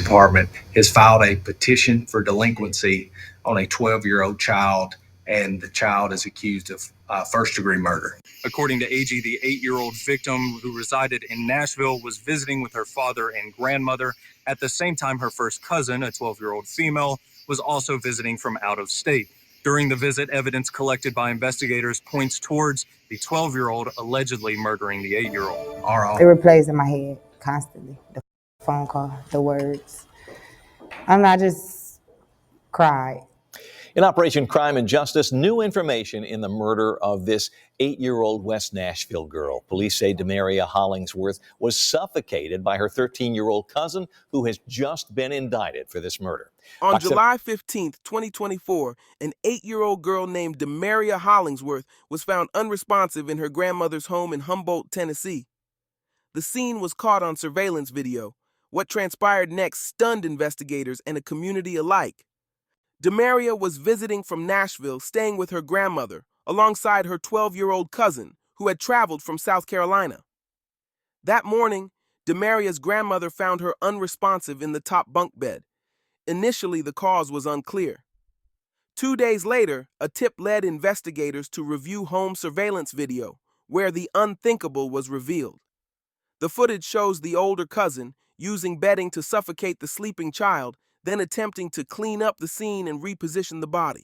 Department has filed a petition for delinquency on a 12-year-old child, and the child is accused of first-degree murder. According to AG, the 8-year-old victim who resided in Nashville was visiting with her father and grandmother. At the same time, her first cousin, a 12-year-old female, was also visiting from out of state. During the visit, evidence collected by investigators points towards the 12-year-old allegedly murdering the 8-year-old. It replays in my head constantly. The phone call, the words. I just cried. In Operation Crime and Justice, new information in the murder of this 8-year-old West Nashville girl. Police say Demeria Hollingsworth was suffocated by her 13-year-old cousin, who has just been indicted for this murder. On July 15th, 2024, an 8-year-old girl named Demeria Hollingsworth was found unresponsive in her grandmother's home in Humboldt, Tennessee. The scene was caught on surveillance video. What transpired next stunned investigators and a community alike. Demeria was visiting from Nashville, staying with her grandmother, alongside her 12-year-old cousin, who had traveled from South Carolina. That morning, Demeria's grandmother found her unresponsive in the top bunk bed. Initially, the cause was unclear. 2 days later, a tip led investigators to review home surveillance video, where the unthinkable was revealed. The footage shows the older cousin using bedding to suffocate the sleeping child, then attempting to clean up the scene and reposition the body.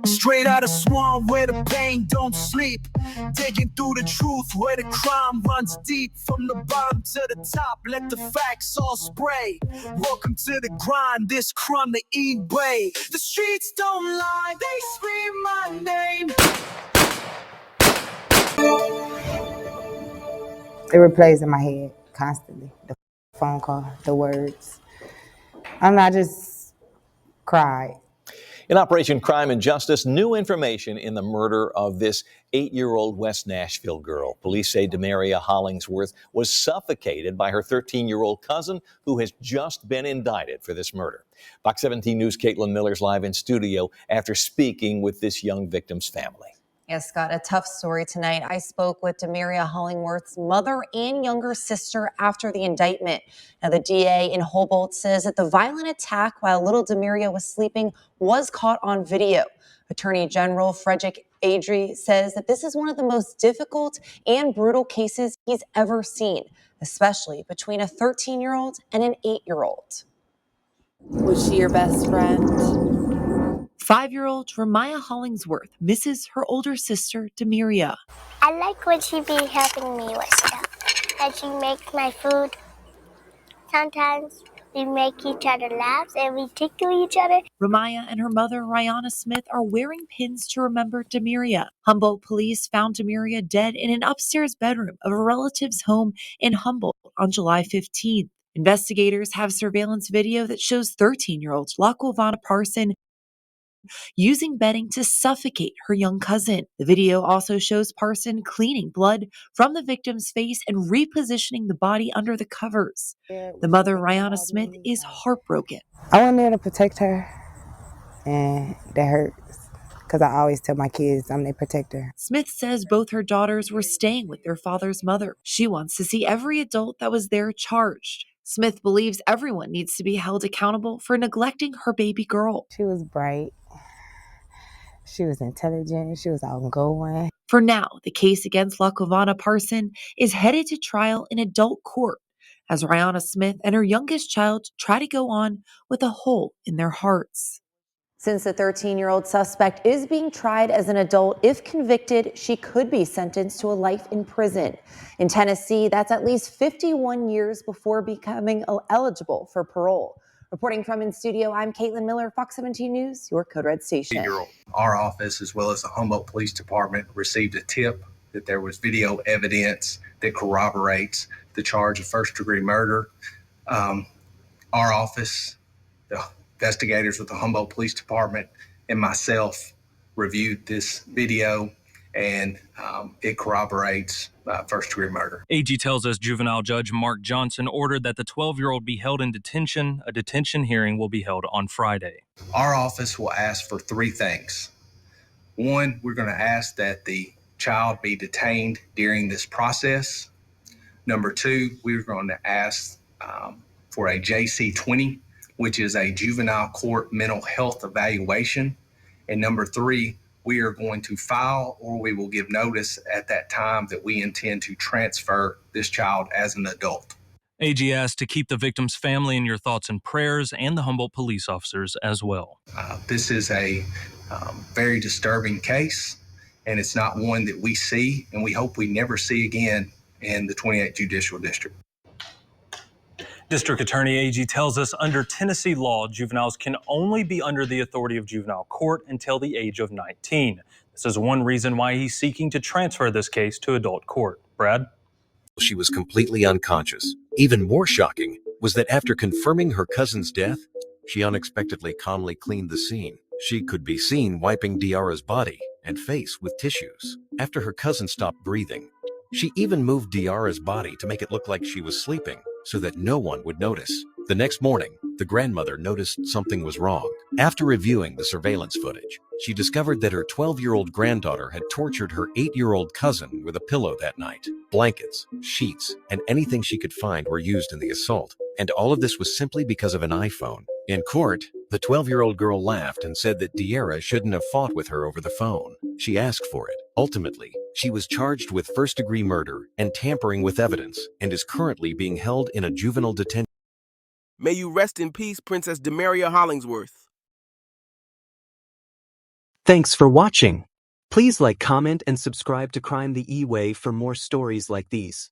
Straight out of swamp where the pain don't sleep, digging through the truth where the crime runs deep. From the bottom to the top, let the facts all spray. Welcome to the grind, this crime the e-way. The streets don't lie, they scream my name. It replays in my head constantly. The phone call, the words. I just cried. In Operation Crime and Justice, new information in the murder of this 8-year-old West Nashville girl. Police say Demeria Hollingsworth was suffocated by her 13-year-old cousin, who has just been indicted for this murder. Fox 17 News' Caitlin Miller's live in studio after speaking with this young victim's family. Yes, Scott, a tough story tonight. I spoke with Demeria Hollingsworth's mother and younger sister after the indictment. Now, the DA in Humboldt says that the violent attack while little Demeria was sleeping was caught on video. Attorney General Frederick Adrie says that this is one of the most difficult and brutal cases he's ever seen, especially between a 13-year-old and an 8-year-old. Was she your best friend? 5-year-old Demeria Hollingsworth misses her older sister, Demeria. I like when she be helping me with stuff. And she makes my food. Sometimes we make each other laugh and we tickle each other. Demeria and her mother, Rihanna Smith, are wearing pins to remember Demeria. Humboldt police found Demeria dead in an upstairs bedroom of a relative's home in Humboldt on July 15th. Investigators have surveillance video that shows 13-year-old Lacquavana Parson using bedding to suffocate her young cousin. The video also shows Parson cleaning blood from the victim's face and repositioning the body under the covers. The mother, Rihanna Smith, is heartbroken. I went there to protect her, and that hurts because I always tell my kids I'm their protector. Smith says both her daughters were staying with their father's mother. She wants to see every adult that was there charged. Smith believes everyone needs to be held accountable for neglecting her baby girl. She was bright. She was intelligent. She was outgoing. For now, the case against Lacquavana Parson is headed to trial in adult court as Rihanna Smith and her youngest child try to go on with a hole in their hearts. Since the 13-year-old suspect is being tried as an adult, if convicted, she could be sentenced to a life in prison. In Tennessee, that's at least 51 years before becoming eligible for parole. Reporting from in studio, I'm Caitlin Miller, Fox 17 News, your Code Red station. Our office, as well as the Humboldt Police Department, received a tip that there was video evidence that corroborates the charge of first-degree murder. Our office, the investigators with the Humboldt Police Department, and myself reviewed this video, and it corroborates first-degree murder. AG tells us juvenile judge Mark Johnson ordered that the 12-year-old be held in detention. A detention hearing will be held on Friday. Our office will ask for three things. One, we're going to ask that the child be detained during this process. Number two, we're going to ask for a JC-20, which is a juvenile court mental health evaluation. And number three, we are going to file, or we will give notice at that time that we intend to transfer this child as an adult. AG asked to keep the victim's family in your thoughts and prayers, and the Humboldt police officers as well. This is a very disturbing case, and it's not one that we see, and we hope we never see again in the 28th Judicial District. District Attorney AG tells us under Tennessee law, juveniles can only be under the authority of juvenile court until the age of 19. This is one reason why he's seeking to transfer this case to adult court. Brad? She was completely unconscious. Even more shocking was that after confirming her cousin's death, she unexpectedly calmly cleaned the scene. She could be seen wiping Diarra's body and face with tissues. After her cousin stopped breathing, she even moved Diarra's body to make it look like she was sleeping so that no one would notice. The next morning, the grandmother noticed something was wrong. After reviewing the surveillance footage, she discovered that her 12-year-old granddaughter had tortured her 8-year-old cousin with a pillow that night. Blankets, sheets, and anything she could find were used in the assault. And all of this was simply because of an iPhone. In court, the 12-year-old girl laughed and said that Demeria shouldn't have fought with her over the phone. She asked for it. Ultimately, she was charged with first-degree murder and tampering with evidence and is currently being held in a juvenile detention. May you rest in peace, Princess Demeria Hollingsworth. Thanks for watching. Please like, comment, and subscribe to Crime the E-Way for more stories like these.